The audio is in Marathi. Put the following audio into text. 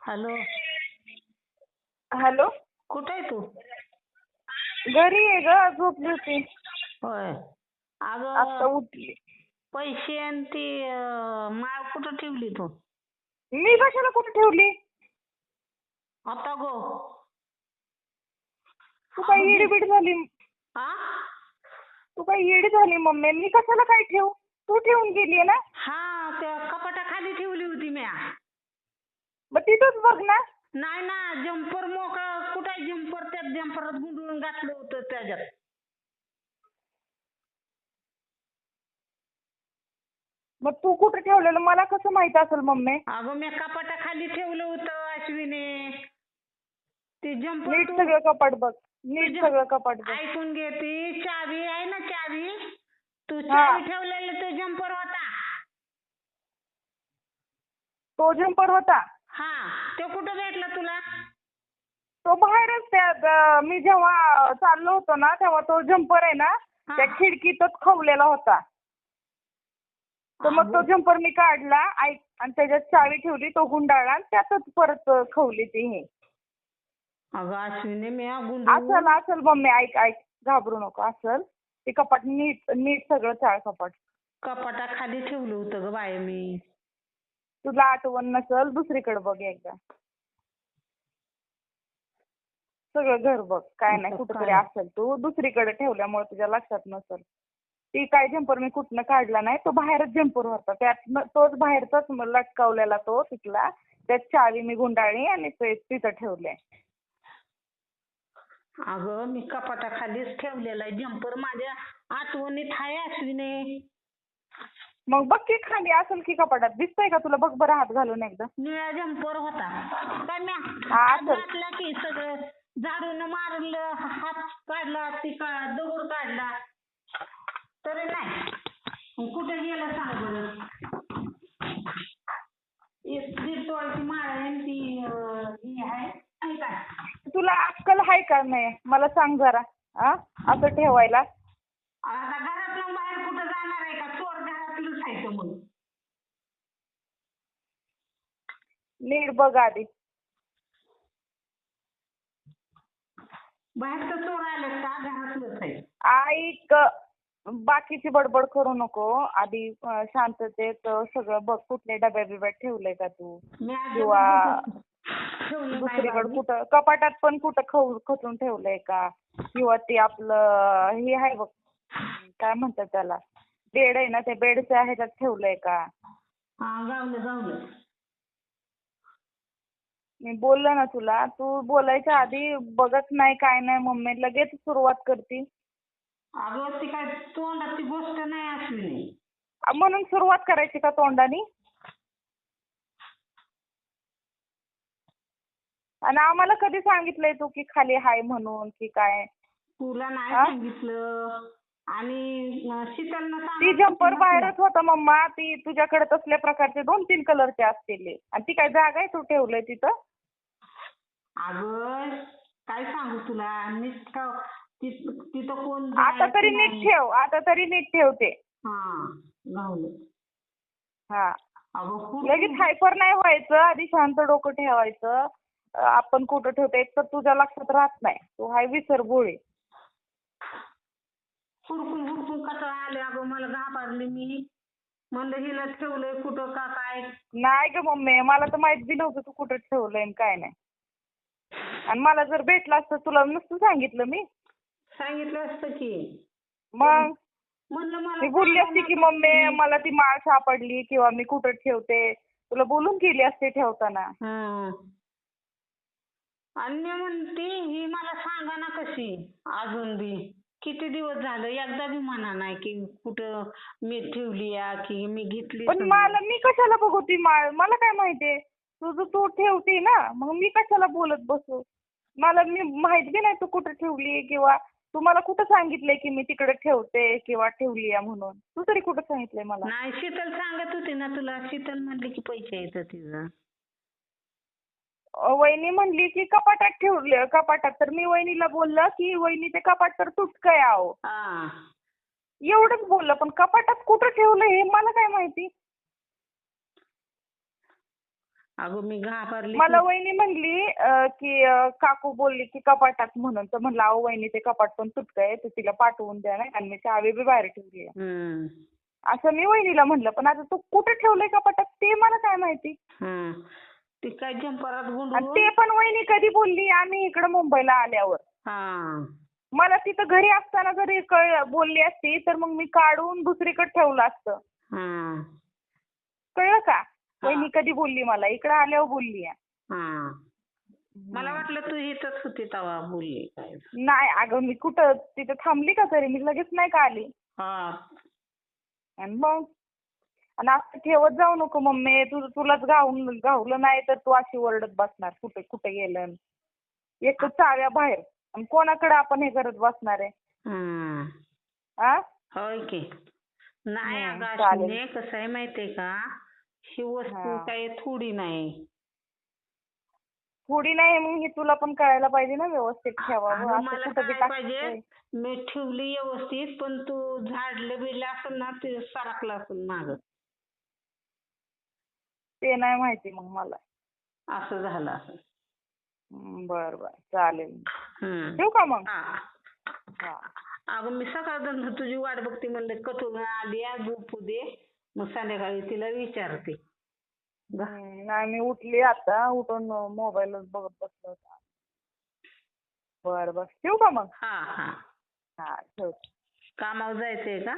हॅलो. हॅलो. कुठे आहे तू? घरी आहे ग, झोपली होती. होय. आता अगं उठली. पैसे आणि ती माळ कुठं ठेवली तू? मी कशाला कुठे ठेवली? आता गो. तू काय येडीबीड झाली? आ? तू काय येडी झाली मम्मी? मी कशाला काय ठेवू? तू ठेवून गेली ना? हा, त्या कपाटाखाली ठेवली होती म्या. मग तिथंच बघ ना. नाही ना, जम्पर मोकळा कुठे जम्पर, त्यात जम्परात गुंडळून घातलं होतं त्याच्यात. मग तू कुठे ठेवलेलं मला कसं माहित असेल मम्मी? अगं मी कपाटाखाली ठेवलं होतं अश्विनी. ती जम्पर नीट सगळं कपाट बघ. नीट सगळं कपाट बघ. ऐकून घे, ती चावी आहे ना, चावी तू हा. चावी ठेवलेला तो जम्पर होता. तो जम्पर होता? हा, तो कुठं भेटला तुला? तो बाहेरच मी जेव्हा चाललो होतो ना तेव्हा तो जम्पर आहे ना हा. त्या खिडकीतच खवलेला होता. तर मग तो जम्पर मी काढला आणि त्याच्यात चावी ठेवली, तो गुंडाळला आणि त्यातच परत खवली ती हे. अगं अश्विनी मी असल मम्मी, ऐक घाबरू नको. असल ते कपाट नीट सगळं चाळ कपाट. कपाटाखाली ठेवलं होतं ग बाय मी. तुला आठवण नसल, दुसरीकडे बघ एकदा. सगळं घर बघ, काय नाही कुठेतरी असेल. तू दुसरीकडे ठेवल्यामुळे तुझ्या लक्षात नसल. ती काय जम्पर मी कुठनं काढला नाही, तो बाहेरच जम्पर होता. त्यात तोच बाहेरचाच लटकावलेला तो तिथला. त्यात चावी मी गुंडाळली आणि ते तिथं ठेवले. अगं मी कपाटाखालीच ठेवलेला आहे जम्पर, माझ्या आठवणीत आहे अश्विनी. मग बघ की खाली असेल की कपाटात. दिसतंय का तुला? बघ बरं हात घालून एकदा. निळा जम्पर होता. काय मी हा, हात असेल. घातला की सगळं झाडून मारलं, हात काढला, दगड काढला तरी नाही. कुठे गेलं सांग बरं? एक दीड तोळ्याची माळ आहे आणि ती ही आहे आणि काय? तुला अक्कल आहे का नाही मला सांग जरा. असं ठेवायला. आता घरातून बाहेर कुठं जाणार आहे का? चोर घरातलंच आहे मग. नीट बघ आधी. बाहेरचं चोर आलं का? घरातलंच आहे. ऐक, बाकीची बडबड करू नको. आधी शांततेत सगळं बघ. कुठल्या डब्या बिब्यात ठेवलंय का तू? किंवा दुसरीकडे कुठं कपाटात पण कुठं खचून ठेवलंय का? किंवा ते आपलं हे आहे बघ, काय म्हणतात त्याला, बेड आहे ना, त्या बेडच्या ह्याच्यात ठेवलंय का? हा, गावलं. मी बोललं ना तुला, तू बोलायच्या आधी बघत नाही काय नाही मम्मी, लगेच सुरुवात करती. अगं ती काय तोंडाची गोष्ट नाही असली. म्हणून सुरुवात करायची का तोंडानी? आणि आम्हाला कधी सांगितलंय तू की खाली हाय म्हणून की काय? तुला नाही सांगितलं. आणि शीतलनं ती जम्पर बाहेरच होता मम्मा. ती तुझ्याकडे तसल्या प्रकारचे 2-3 कलरचे असतील आणि ती काय जागा आहे तू ठेवलंय तिथं? अगं काय सांगू तुला, तिथं कोण आता तरी नीट ठेव. आता तरी नीट ठेवते. हा, गावलं. हा, अगं लगेच हायपर नाही व्हायचं. आधी शांत डोकं ठेवायचं. आपण कुठं ठेवतो एक तर तुझ्या लक्षात राहत नाही. तू हाय विसरभोळी. हुडकून कंटाळा आले. अगं मला घाबरले मी. म्हणलं हिला ठेवलंय कुठं का काय. नाही ग मम्मी, मला तर माहित बी नव्हतं तू कुठं ठेवलंय काय नाही. आणि मला जर भेटलं असतं तुला नसतं सांगितलं मी. सांगितलं असतं की. मग म्हणलं मी मला बोलली असती की मम्मी मला ती माळ सापडली किंवा मी कुठं ठेवते, तुला बोलून केली असते ठेवताना. आणि मी म्हणते ही मला सांगा ना कशी अजून बी. किती दिवस झालं एकदा बी म्हणा नाही की कुठं मी ठेवली या की मी घेतली. पण मी कशाला बघू ती माळ? मला काय माहितीये? तुझं तू ठेवते ना, मग मी कशाला बोलत बसू? मी माहित बी नाही तू कुठं ठेवली किंवा तू मला कुठं सांगितलंय की मी तिकडे ठेवते किंवा ठेवली या म्हणून. तू तरी कुठं सांगितलंय मला? नाही, शीतल सांगत होती ना तुला. शीतल म्हणली की पैसे येतात तिचं. वहिनी म्हणली की कपाटात ठेवले. कपाटात तर मी वहिनीला बोललं की वहिनी ते कपाट तर तुटकंय आहो. एवढंच बोललं, पण कपाटात कुठं ठेवलं हे मला काय माहिती? अगं मी घाबरली. मला वहिनी म्हणली की काकू बोलली की कपाटात म्हणून, तर म्हणलं अहो वहिनी ते कपाट पण तुटकंय तर तिला पाठवून द्या ना, आणि मी चावी बी बाहेर ठेवली आहे. हम्म. असं मी वहिनीला म्हणलं, पण आता तू कुठे ठेवलंय कपाटात ते मला काय माहिती. ती काय जंपरात आणि गुंडून. ते पण वहिनी कधी बोलली आम्ही इकडे मुंबईला आल्यावर. हा. मला तिथं घरी असताना जरी बोलली असती तर मग मी काढून दुसरीकडे ठेवलं असतं. हा. कळलं का. वहिनी कधी बोलली मला, इकडे आल्यावर बोलली आहे. हा. मला वाटलं तू इथंच होती तेव्हा बोलली काय. नाही अगं मी कुठं तिथं थांबली का तरी, मी लगेच नाही का आली. हा. आणि मग आणि असं ठेवत जाऊ नको मम्मी, तुलाच गावलं नाही तर तू अशी ओरडत बसणार कुठे कुठे गेलं. एक तर चाव्या बाहेर आणि कोणाकडे आपण हे करत बसणार आहे. आ? होय की. नाही अगं चालेल. अश्विनी, कसं आहे माहितीये का, ही वस्तू काही थोडी नाही. थोडी नाही, मग हे तुला पण कळायला पाहिजे ना, व्यवस्थित ठेवावं. अगं असं मला कुठं बी काय पाहिजे, टाकायचं. मी ठेवली व्यवस्थित, पण तू झाडलं बिडलं असेल ना ते सरकलं असेल मागं. ते नाही माहिती मग मला. असं झालं असेल. बर बर चालेल. हम्म. ठेवू का मग. हा. अगं मी सकाळपासून तुझी वाट बघते, म्हणलं कठून आली झोपू दे, मग संध्याकाळी तिला विचारते. नाही मी उठली आता, उठून मोबाईलच बघत बसलो होता. बर बर ठेवू का मग. हा. हा ठेव. कामावर जायचंय का?